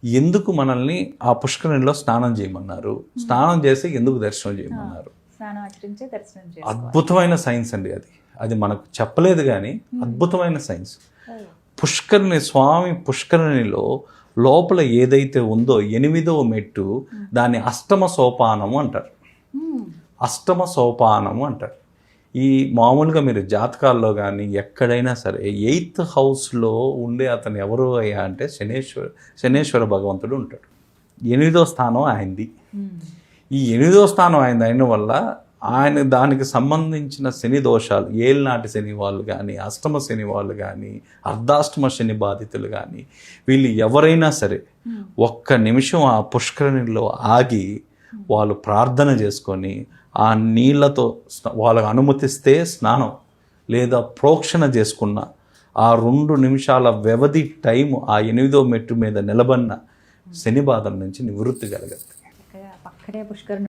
ఎందుకు మనల్ని ఆ పుష్కరిణిలో స్నానం చేయమన్నారు, స్నానం చేసి ఎందుకు దర్శనం చేయమన్నారు? స్నానం ఆచరించే దర్శనం చేసుకోవాలి. అద్భుతమైన సైన్స్ అండి అది. అది మనకు చెప్పలేదు కానీ అద్భుతమైన సైన్స్. పుష్కరిణి స్వామి పుష్కరిణిలో లోపల ఏదైతే ఉందో 8వ మెట్టు, దాన్ని అష్టమ సోపానము అంటారు. అష్టమ సోపానము అంటారు. ఈ మామూలుగా మీరు జాతకాల్లో కానీ ఎక్కడైనా సరే 8th హౌస్లో ఉండే అతను ఎవరు అయ్యా అంటే శనేశ్వర భగవంతుడు ఉంటాడు. 8వ స్థానం ఆయనది. ఈ 8వ స్థానం ఆయన అయిన వల్ల ఆయన దానికి సంబంధించిన శని దోషాలు, ఏళ్ళనాటి శని వాళ్ళు కానీ, అష్టమ శని వాళ్ళు కానీ, అర్ధాష్టమ శని బాధితులు కానీ, వీళ్ళు ఎవరైనా సరే ఒక్క నిమిషం ఆ పుష్కరిణిలో ఆగి వాళ్ళు ప్రార్థన చేసుకొని ఆ నీళ్లతో వాళ్ళకు అనుమతిస్తే స్నానం లేదా ప్రోక్షణ చేసుకున్న ఆ 2 నిమిషాల వ్యవధి టైం ఆ 8వ మెట్టు మీద నిలబడిన శని బాధల నుంచి నివృత్తి కలగదు. పక్కనే పుష్కరిణి